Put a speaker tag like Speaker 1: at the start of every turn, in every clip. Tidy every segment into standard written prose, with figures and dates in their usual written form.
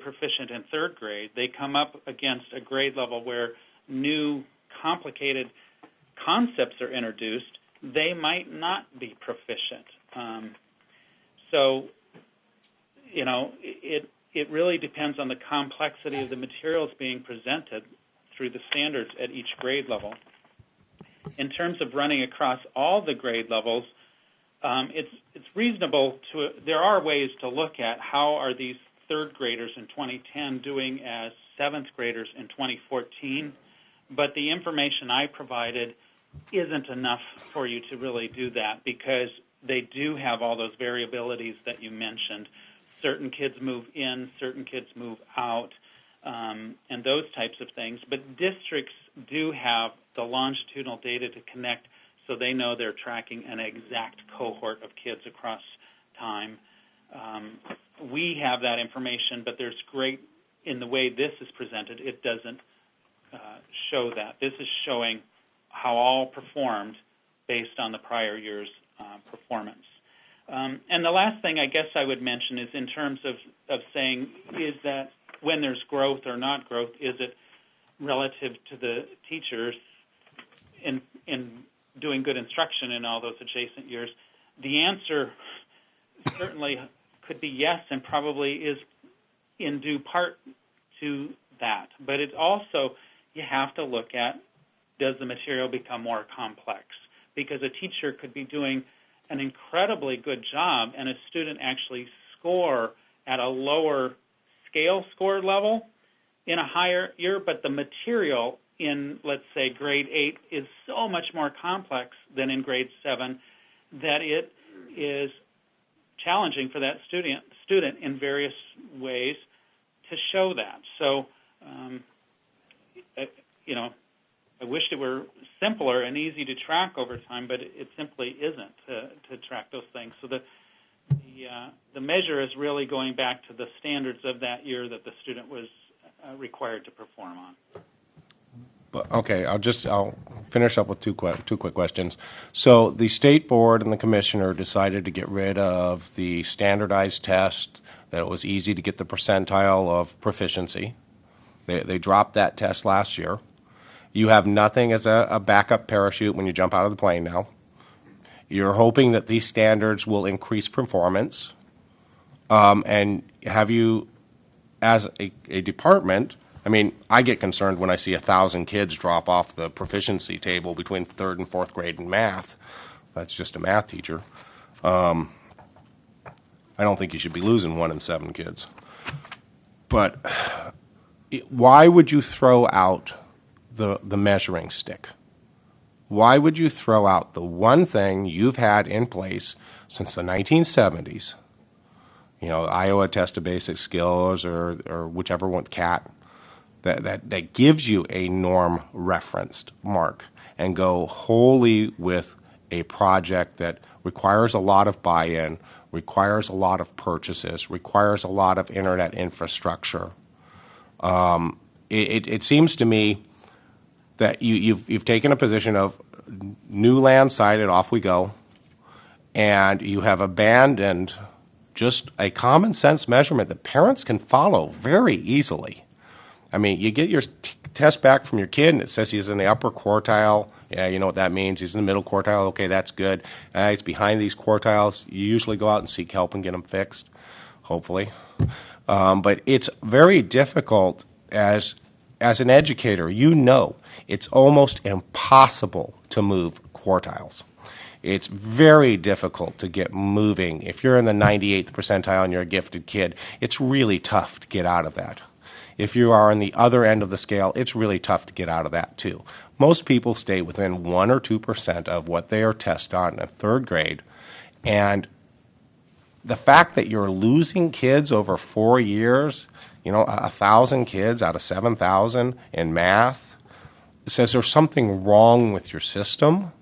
Speaker 1: proficient in third grade, they come up against a grade level where new complicated concepts are introduced, they might not be proficient. So, you know, it really depends on the complexity of the materials being presented through the standards at each grade level. In terms of running across all the grade levels, it's reasonable to, there are ways to look at how are these third graders in 2010 doing as seventh graders in 2014, but the information I provided isn't enough for you to really do that because they do have all those variabilities that you mentioned. Certain kids move in, certain kids move out, and those types of things. But districts do have the longitudinal data to connect so they know they're tracking an exact cohort of kids across time. We have that information, but there's great, in the way this is presented, it doesn't show that. This is showing how all performed based on the prior year's performance. And the last thing I guess I would mention is in terms of saying, is that when there's growth or not growth, is it relative to the teachers in doing good instruction in all those adjacent years? The answer certainly could be yes, and probably is in due part to that. But it's also, you have to look at, does the material become more complex? Because a teacher could be doing an incredibly good job and a student actually score at a lower scale score level in a higher year, but the material in, let's say, grade 8 is so much more complex than in grade 7 that it is challenging for that student in various ways to show that. So, you know, I wish it were simpler and easy to track over time, but it simply isn't to track those things. So the measure is really going back to the standards of that year that the student was required to perform on.
Speaker 2: But, okay, I'll finish up with two quick questions. So the state board and the commissioner decided to get rid of the standardized test, that it was easy to get the percentile of proficiency. They dropped that test last year. You have nothing as a backup parachute when you jump out of the plane now. You're hoping that these standards will increase performance. And have you, as a department, I mean, I get concerned when I see 1,000 kids drop off the proficiency table between 3rd and 4th grade in math. That's just a math teacher. I don't think you should be losing 1 in 7 kids. But why would you throw out the measuring stick? Why would you throw out the one thing you've had in place since the 1970s? You know, Iowa Test of Basic Skills or whichever one, CAT, that gives you a norm referenced mark, and go wholly with a project that requires a lot of buy-in, requires a lot of purchases, requires a lot of internet infrastructure. It seems to me that you've taken a position of new land sited, off we go, and you have abandoned just a common sense measurement that parents can follow very easily. I mean, you get your test back from your kid, and it says he's in the upper quartile. Yeah, you know what that means. He's in the middle quartile. Okay, that's good. He's behind these quartiles. You usually go out and seek help and get him fixed, hopefully. But it's very difficult as an educator. You know it's almost impossible to move quartiles. It's very difficult to get moving. If you're in the 98th percentile and you're a gifted kid, it's really tough to get out of that. If you are on the other end of the scale, it's really tough to get out of that too. Most people stay within 1 or 2% of what they are tested on in 3rd grade. And the fact that you're losing kids over 4 years, you know, 1,000 kids out of 7,000 in math, says there's something wrong with your system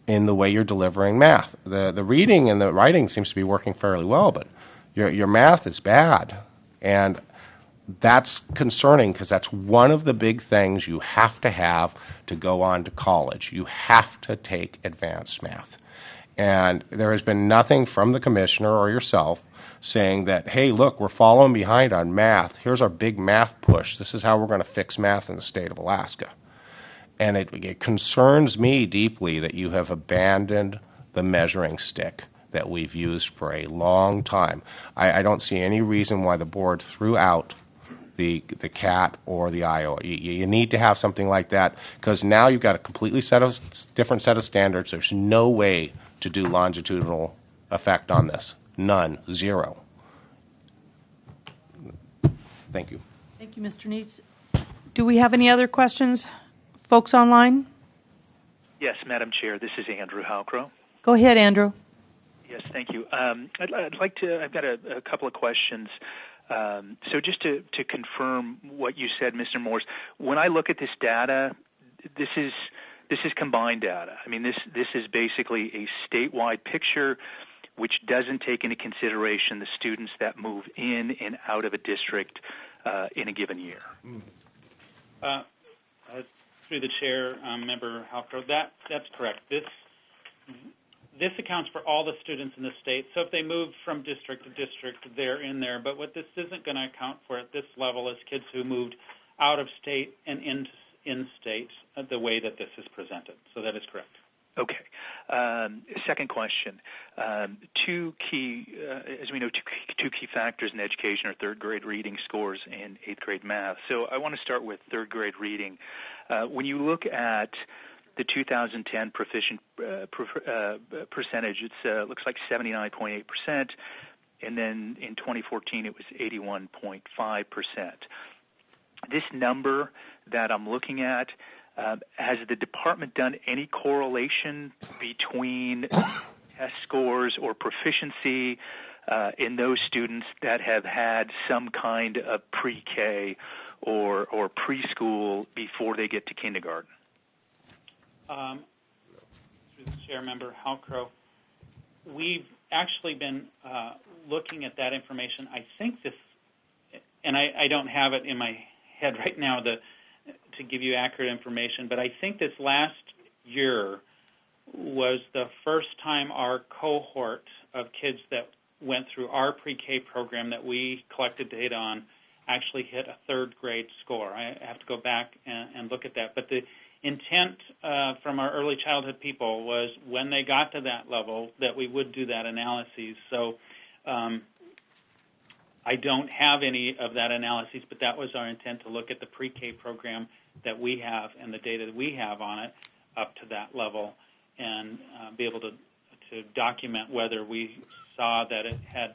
Speaker 2: in the way you're delivering math. The reading and the writing seems to be working fairly well, but your math is bad. And that's concerning because that's one of the big things you have to go on to college. You have to take advanced math. And there has been nothing from the commissioner or yourself saying that, hey, look, we're following behind on math. Here's our big math push. This is how we're going to fix math in the state of Alaska. And it concerns me deeply that you have abandoned the measuring stick that we've used for a long time. I don't see any reason why the board threw out the CAT or the Iowa. You need to have something like that, because now you've got a completely different set of standards. There's no way to do longitudinal effect on this. None. Zero. Thank you.
Speaker 3: Thank you, Mr. Neitz. Do we have any other questions, folks online?
Speaker 4: Yes, Madam Chair. This is Andrew Halcrow.
Speaker 3: Go ahead, Andrew.
Speaker 4: Yes, thank you. I'd like to. I've got a couple of questions. So just to confirm what you said, Mr. Morse, when I look at this data, this is combined data. I mean, this is basically a statewide picture which doesn't take into consideration the students that move in and out of a district in a given year.
Speaker 1: Through the chair, Member Halcrow, that's correct. This accounts for all the students in the state. So if they move from district to district, they're in there. But what this isn't going to account for at this level is kids who moved out of state and in state, the way that this is presented. So that is correct.
Speaker 4: Okay. Second question. Two key, as we know, two key factors in education are third grade reading scores and eighth grade math. So I want to start with third grade reading. When you look at the 2010 proficient percentage, it looks like 79.8%, and then in 2014 it was 81.5%. This number that I'm looking at, has the department done any correlation between test scores or proficiency in those students that have had some kind of pre-K or preschool before they get to kindergarten? Through
Speaker 1: the chair, Member Halcrow, we've actually been looking at that information. I think this, and I don't have it in my head right now to give you accurate information, but I think this last year was the first time our cohort of kids that went through our pre-K program that we collected data on actually hit a third grade score. I have to go back and look at that. But the intent from our early childhood people was when they got to that level that we would do that analysis. So I don't have any of that analysis, but that was our intent, to look at the pre-K program that we have and the data that we have on it up to that level, and be able to document whether we saw that it had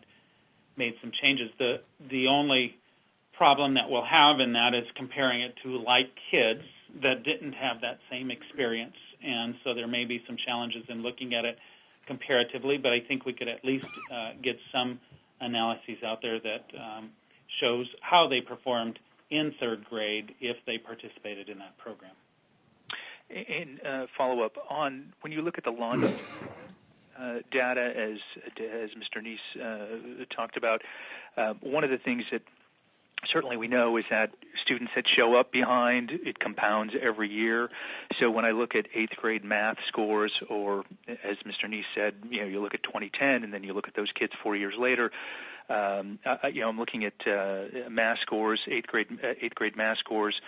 Speaker 1: made some changes. The only problem that we'll have in that is comparing it to like kids that didn't have that same experience, and so there may be some challenges in looking at it comparatively, but I think we could at least get some analyses out there that shows how they performed in third grade if they participated in that program.
Speaker 4: And follow-up on, when you look at the launch data, as Mr. Neitz talked about, one of the things that certainly we know is that students that show up behind, it compounds every year. So when I look at eighth grade math scores, or as Mr. Neitz said, you look at 2010 and then you look at those kids 4 years later, I'm looking at math scores, eighth grade math scores,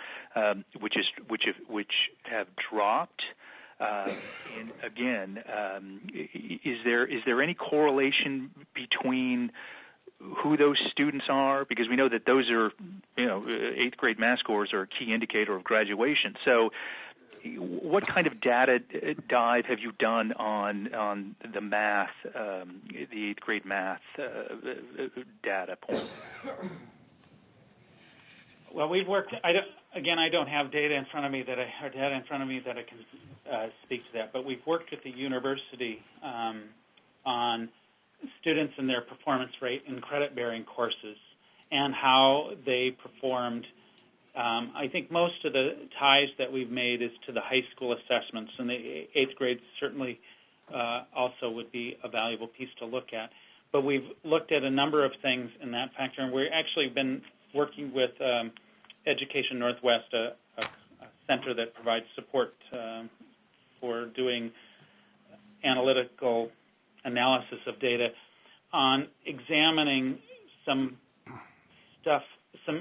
Speaker 4: which have dropped. And again, is there any correlation between who those students are? Because we know that those are, eighth grade math scores are a key indicator of graduation. So what kind of data dive have you done on the math, the eighth grade math data point?
Speaker 1: Well, we've worked. I don't have data in front of me that I can speak to that. But we've worked with the university on students and their performance rate in credit-bearing courses and how they performed. I think most of the ties that we've made is to the high school assessments, and the eighth grade certainly also would be a valuable piece to look at. But we've looked at a number of things in that factor, and we've actually been working with Education Northwest, a center that provides support for doing analytical analysis of data on examining some stuff, some